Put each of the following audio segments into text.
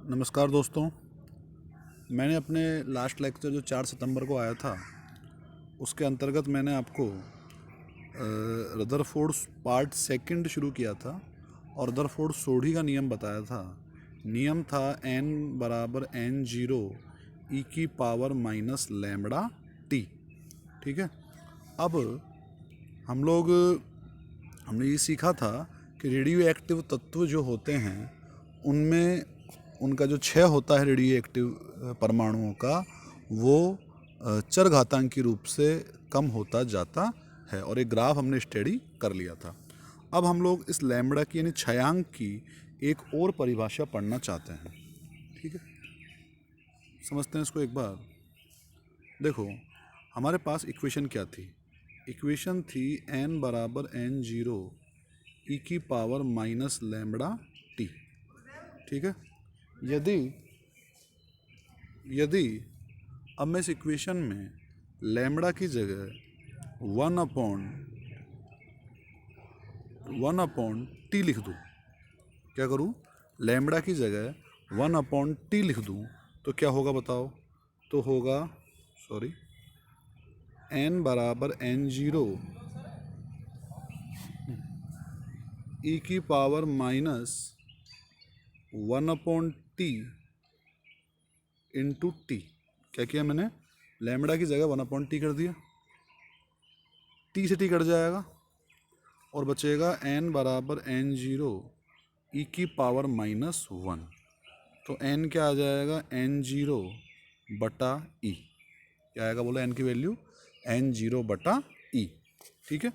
नमस्कार दोस्तों। मैंने अपने लास्ट लेक्चर जो 4 सितंबर को आया था उसके अंतर्गत मैंने आपको रदरफोर्ड पार्ट सेकंड शुरू किया था और रदरफोर्ड सोढ़ी का नियम बताया था। नियम था n बराबर n0 e की पावर माइनस लैम्बडा टी। ठीक है। अब हमने ये सीखा था कि रेडियो एक्टिव तत्व जो होते हैं उनमें उनका जो क्षय होता है रेडियो एक्टिव परमाणुओं का वो चरघातांकी रूप से कम होता जाता है और एक ग्राफ हमने स्टडी कर लिया था। अब हम लोग इस लैम्बडा की यानी क्षयांक की एक और परिभाषा पढ़ना चाहते हैं। ठीक है, समझते हैं इसको एक बार। देखो, हमारे पास इक्वेशन क्या थी? इक्वेशन थी n बराबर n0 e की पावर माइनस लैम्बडा टी। ठीक है। यदि अब मैं इस इक्वेशन में लैम्बडा की जगह वन अपॉन टी लिख दूँ, क्या करूँ? लैम्बडा की जगह 1/t लिख दूँ तो क्या होगा बताओ? तो होगा n बराबर n0 e की power minus 1/t into T. क्या किया मैंने? लैम्बडा की जगह 1/t कर दिया, टी से टी कट जाएगा और बचेगा n बराबर n0 e की पावर माइनस 1। तो n क्या आ जाएगा? n0 बटा e। क्या आएगा बोला? n की वैल्यू n0 बटा e। ठीक है।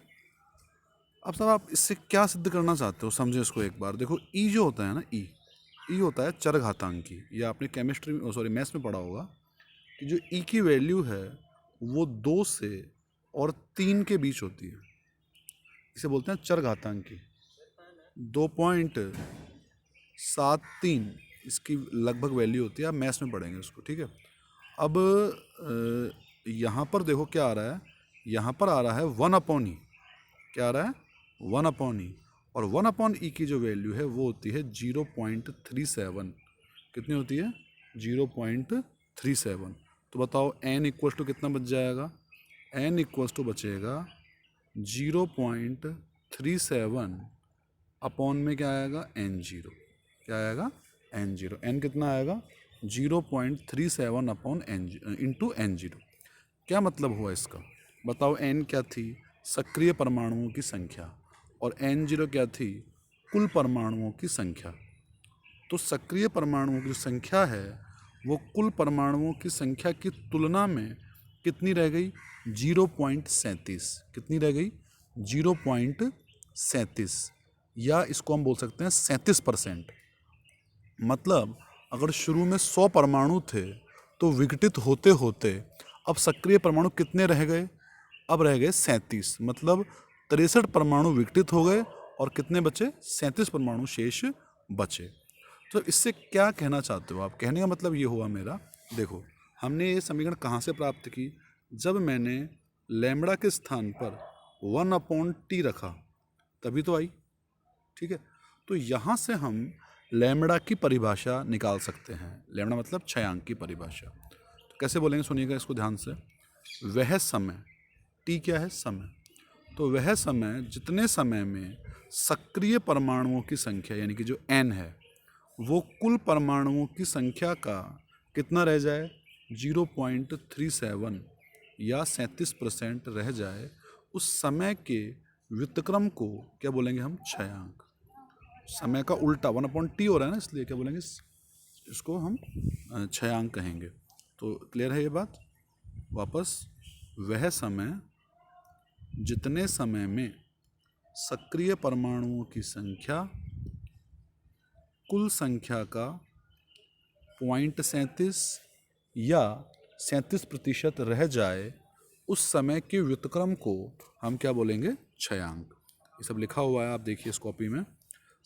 अब सब आप इससे क्या सिद्ध करना चाहते हो समझे इसको एक बार। देखो, e जो होता है ना, e होता है चरघातांकी। ये आपने केमिस्ट्री में मैथ्स में पढ़ा होगा कि जो e की वैल्यू है वो 2 से और 3 के बीच होती है। इसे बोलते हैं चरघातांकी। 2.73 इसकी लगभग वैल्यू होती है। आप मैथ्स में पढ़ेंगे उसको। ठीक है। अब यहाँ पर देखो क्या आ रहा है। यहाँ पर आ रहा है 1/e। क्या आ रहा है? 1/e। और 1/e की जो वैल्यू है वो होती है 0.37। कितनी होती है? 0.37। तो बताओ n इक्वल्स टू कितना बच जाएगा? n इक्वल्स टू बचेगा 0.37 अपॉन में क्या आएगा? n0। क्या आएगा? n0। n कितना आएगा? 0.37 अपॉन इंटू n0। क्या मतलब हुआ इसका? बताओ, n क्या थी? सक्रिय परमाणुओं की संख्या। और n0 क्या थी? कुल परमाणुओं की संख्या। तो सक्रिय परमाणुओं की संख्या है वो कुल परमाणुओं की संख्या की तुलना में कितनी रह गई? 0.37। कितनी रह गई? 0.37, या इसको हम बोल सकते हैं 37%। मतलब अगर शुरू में 100 परमाणु थे तो विघटित होते होते अब सक्रिय परमाणु कितने रह गए? अब रह गए 37। मतलब 63 परमाणु विघटित हो गए और कितने बचे? 37 परमाणु शेष बचे। तो इससे क्या कहना चाहते हो आप? कहने का मतलब ये हुआ मेरा, देखो, हमने ये समीकरण कहाँ से प्राप्त की? जब मैंने लैम्बडा के स्थान पर 1/t रखा तभी तो आई। ठीक है। तो यहाँ से हम लैम्बडा की परिभाषा निकाल सकते हैं। लैम्बडा मतलब क्षयांक की परिभाषा। तो कैसे बोलेंगे सुनिएगा इसको ध्यान से। वह समय, t क्या है? समय। तो वह समय जितने समय में सक्रिय परमाणुओं की संख्या यानी कि जो n है वो कुल परमाणुओं की संख्या का कितना रह जाए? 0.37 या 37% रह जाए, उस समय के व्युत्क्रम को क्या बोलेंगे हम? क्षयांक। समय का उल्टा 1/t हो रहा है ना, इसलिए क्या बोलेंगे? इसको हम क्षयांक कहेंगे। तो क्लियर है ये बात? वापस, वह समय जितने समय में सक्रिय परमाणुओं की संख्या कुल संख्या का 0.37 या 37% रह जाए, उस समय के व्युत्क्रम को हम क्या बोलेंगे? क्षयांक। ये सब लिखा हुआ है, आप देखिए इस कॉपी में।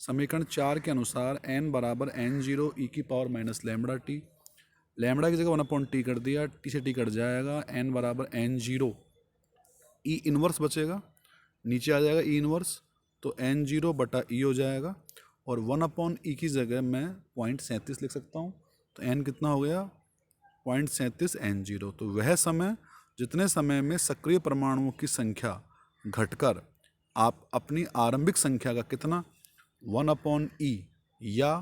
समीकरण 4 के अनुसार n बराबर n0 e की power minus lambda T. Lambda की जगह 1/t कर दिया, टी से टी कट जाएगा। n बराबर n0 ई इनवर्स बचेगा, नीचे आ जाएगा ई इनवर्स, तो n0 बटा ई हो जाएगा। और 1/e की जगह मैं 0.37 लिख सकता हूँ। तो n कितना हो गया 0.37 n0। तो वह समय जितने समय में सक्रिय परमाणुओं की संख्या घटकर आप अपनी आरंभिक संख्या का कितना 1/e या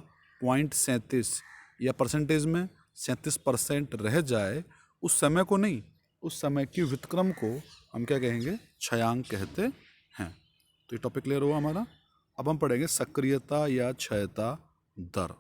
0.37 या परसेंटेज में 37% रह जाए, उस समय को नहीं, उस समय की व्युत्क्रम को हम क्या कहेंगे क्षयांक कहते हैं। तो ये टॉपिक क्लियर हुआ हमारा। अब हम पढ़ेंगे सक्रियता या क्षयता दर।